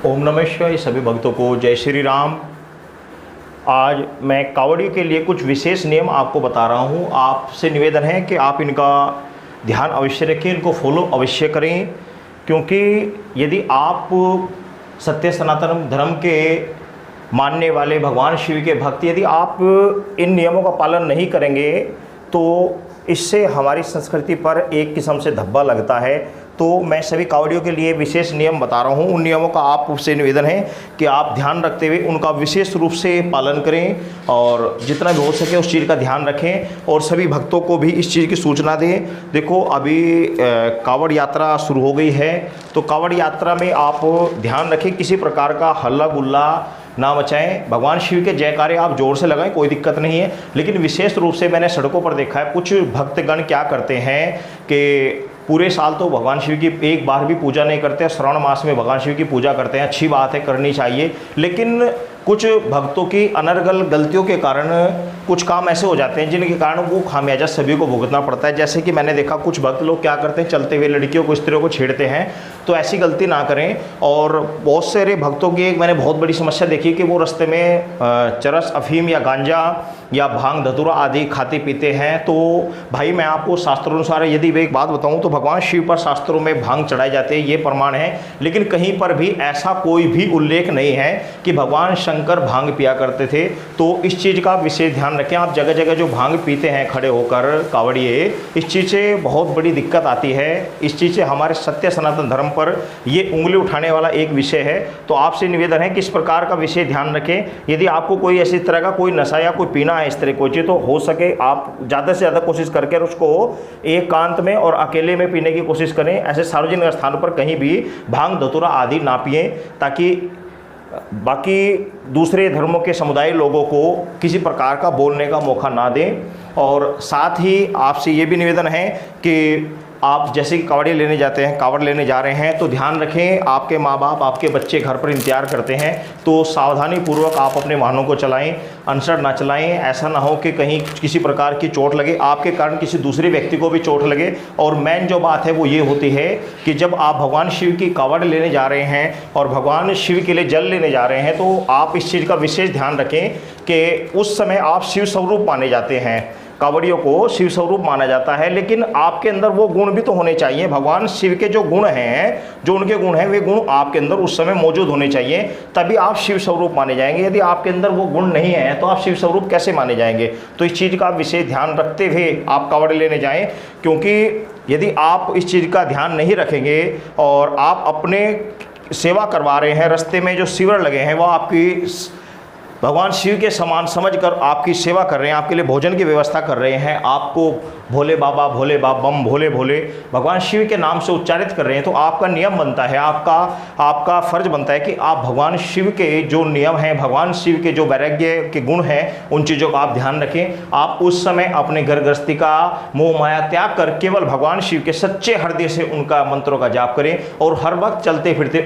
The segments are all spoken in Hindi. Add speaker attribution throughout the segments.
Speaker 1: ओम नमः शिवाय। सभी भक्तों को जय श्री राम। आज मैं कावड़ी के लिए कुछ विशेष नियम आपको बता रहा हूँ। आपसे निवेदन है कि आप इनका ध्यान अवश्य रखें, इनको फॉलो अवश्य करें, क्योंकि यदि आप सत्य सनातन धर्म के मानने वाले भगवान शिव के भक्त यदि आप इन नियमों का पालन नहीं करेंगे तो इससे हमारी संस्कृति पर एक किस्म से धब्बा लगता है। तो मैं सभी कावड़ियों के लिए विशेष नियम बता रहा हूँ। उन नियमों का आपसे निवेदन है कि आप ध्यान रखते हुए उनका विशेष रूप से पालन करें और जितना भी हो सके उस चीज़ का ध्यान रखें और सभी भक्तों को भी इस चीज़ की सूचना दें। देखो, अभी कावड़ यात्रा शुरू हो गई है, तो कावड़ यात्रा में आप ध्यान रखें, किसी प्रकार का हल्ला गुल्ला ना मचाएं। भगवान शिव के जयकारे आप जोर से लगाएं, कोई दिक्कत नहीं है। लेकिन विशेष रूप से मैंने सड़कों पर देखा है, कुछ भक्तगण क्या करते हैं कि पूरे साल तो भगवान शिव की एक बार भी पूजा नहीं करते, श्रावण मास में भगवान शिव की पूजा करते हैं। अच्छी बात है, करनी चाहिए, लेकिन कुछ भक्तों की अनर्गल गलतियों के कारण कुछ काम ऐसे हो जाते हैं जिनके कारण वो खामियाजा सभी को भुगतना पड़ता है। जैसे कि मैंने देखा कुछ भक्त लोग क्या करते हैं, चलते हुए लड़कियों को स्त्रियों को छेड़ते हैं, तो ऐसी गलती ना करें। और बहुत सारे भक्तों की एक मैंने बहुत बड़ी समस्या देखी कि वो रास्ते में चरस, अफीम या गांजा या भांग धतूरा आदि खाते पीते हैं। तो भाई मैं आपको शास्त्रोनुसार यदि मैं एक बात बताऊं तो भगवान शिव पर शास्त्रों में भांग चढ़ाए जाते हैं, ये प्रमाण है। लेकिन कहीं पर भी ऐसा कोई भी उल्लेख नहीं है कि भगवान शंकर भांग पिया करते थे। तो इस चीज़ का विशेष ध्यान रखें। आप जगह जगह जो भांग पीते हैं खड़े होकर कावड़िए, इस चीज़ से बहुत बड़ी दिक्कत आती है। इस चीज़ से हमारे सत्य सनातन धर्म पर ये उंगली उठाने वाला एक विषय है। तो आपसे निवेदन है कि इस प्रकार का विषय ध्यान रखें। यदि आपको कोई ऐसी तरह का कोई नशा या कोई पीना है, इस तरह कोई चीज़, तो हो सके आप ज़्यादा से ज़्यादा कोशिश करके उसको एकांत में और अकेले में पीने की कोशिश करें। ऐसे सार्वजनिक स्थानों पर कहीं भी भांग धतूरा आदि ना पिएं, ताकि बाकी दूसरे धर्मों के समुदाय लोगों को किसी प्रकार का बोलने का मौका ना दें। और साथ ही आपसे ये भी निवेदन है कि आप जैसे कि कावड़ी लेने जाते हैं, कावड़ लेने जा रहे हैं, तो ध्यान रखें, आपके माँ बाप, आपके बच्चे घर पर इंतजार करते हैं, तो सावधानी पूर्वक आप अपने वाहनों को चलाएं, अनसर ना चलाएं। ऐसा ना हो कि कहीं किसी प्रकार की चोट लगे, आपके कारण किसी दूसरे व्यक्ति को भी चोट लगे। और मेन जो बात है वो ये होती है कि जब आप भगवान शिव की कावड़ लेने जा रहे हैं और भगवान शिव के लिए जल लेने जा रहे हैं, तो आप इस चीज़ का विशेष ध्यान रखें कि उस समय आप शिव स्वरूप माने जाते हैं, कावड़ियों को शिव स्वरूप माना जाता है। लेकिन आपके अंदर वो गुण भी तो होने चाहिए। भगवान शिव के जो गुण हैं, जो उनके गुण हैं, वे गुण आपके अंदर उस समय मौजूद होने चाहिए, तभी आप शिव स्वरूप माने जाएंगे। यदि आपके अंदर वो गुण नहीं है तो आप शिव स्वरूप कैसे माने जाएंगे। तो इस चीज़ का विशेष ध्यान रखते हुए आप कावड़ लेने जाएं, क्योंकि यदि आप इस चीज़ का ध्यान नहीं रखेंगे और आप अपने सेवा करवा रहे हैं, रास्ते में जो शिविर लगे हैं वो आपकी भगवान शिव के समान समझकर आपकी सेवा कर रहे हैं, आपके लिए भोजन की व्यवस्था कर रहे हैं, आपको भोले बाबा, भोले बम, भोले भोले भगवान शिव के नाम से उच्चारित कर रहे हैं, तो आपका नियम बनता है, आपका फर्ज बनता है कि आप भगवान शिव के जो नियम हैं, भगवान शिव के जो वैराग्य के गुण हैं, उन चीज़ों का आप ध्यान रखें। आप उस समय अपने घर गृहस्थी का मोह माया त्याग कर केवल भगवान शिव के सच्चे हृदय से उनका मंत्रों का जाप करें और हर वक्त चलते फिरते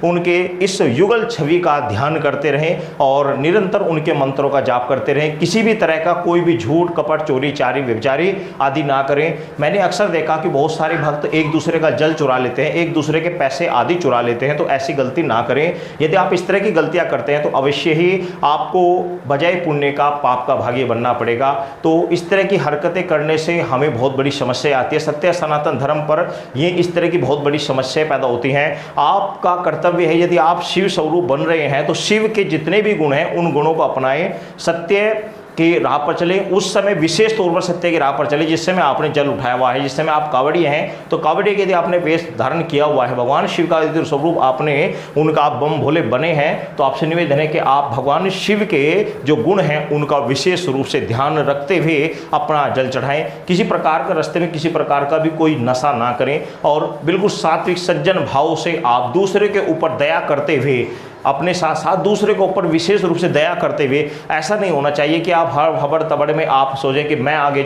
Speaker 1: उनके इस युगल छवि का ध्यान करते रहें और निरंतर उनके मंत्रों का जाप करते रहें। किसी भी तरह का कोई भी झूठ, कपट, चोरी, चारी, व्यभिचारी आदि ना करें। मैंने अक्सर देखा कि बहुत सारे भक्त एक दूसरे का जल चुरा लेते हैं, एक दूसरे के पैसे आदि चुरा लेते हैं, तो ऐसी गलती ना करें। यदि आप इस तरह की गलतियां करते हैं तो अवश्य ही आपको बजाय पुण्य का पाप का भागी बनना पड़ेगा। तो इस तरह की हरकतें करने से हमें बहुत बड़ी समस्या आती है। सत्य सनातन धर्म पर ये इस तरह की बहुत बड़ी समस्याएं पैदा होती हैं। आपका कर्तव्य है, यदि आप शिव स्वरूप बन रहे हैं तो शिव के जितने भी गुण हैं उन गुणों को अपनाएं, सत्य की राह पर चले। उस समय विशेष तौर पर सत्य की राह पर चले। जिस समय आपने जल उठाया हुआ है, जिस समय आप कावड़ी हैं, तो कावड़ी के यदि आपने वेश धारण किया हुआ है, भगवान शिव का यदि स्वरूप आपने उनका आप बम भोले बने हैं, तो आपसे निवेदन है कि आप भगवान शिव के जो गुण हैं उनका विशेष रूप से ध्यान रखते हुए अपना जल चढ़ाएं। किसी प्रकार का रास्ते में किसी प्रकार का भी कोई नशा ना करें और बिल्कुल सात्विक सज्जन भाव से आप दूसरे के ऊपर दया करते हुए, अपने साथ साथ दूसरे के ऊपर विशेष रूप से दया करते हुए, ऐसा नहीं होना चाहिए कि आप हर हबड़ तबड़ में आप सोचें कि मैं आगे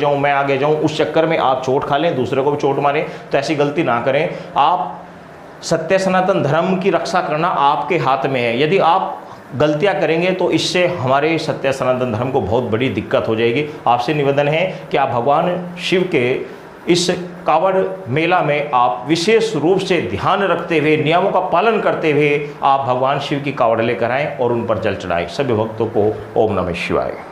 Speaker 1: जाऊं, उस चक्कर में आप चोट खा लें, दूसरे को भी चोट मारें। तो ऐसी गलती ना करें। आप सत्य सनातन धर्म की रक्षा करना आपके हाथ में है। यदि आप गलतियां करेंगे तो इससे हमारे सत्य सनातन धर्म को बहुत बड़ी दिक्कत हो जाएगी। आपसे निवेदन है कि आप भगवान शिव के इस कांवड़ मेला में आप विशेष रूप से ध्यान रखते हुए, नियमों का पालन करते हुए आप भगवान शिव की कांवड़ लेकर आएँ और उन पर जल चढ़ाएं। सभी भक्तों को ओम नमः शिवाय।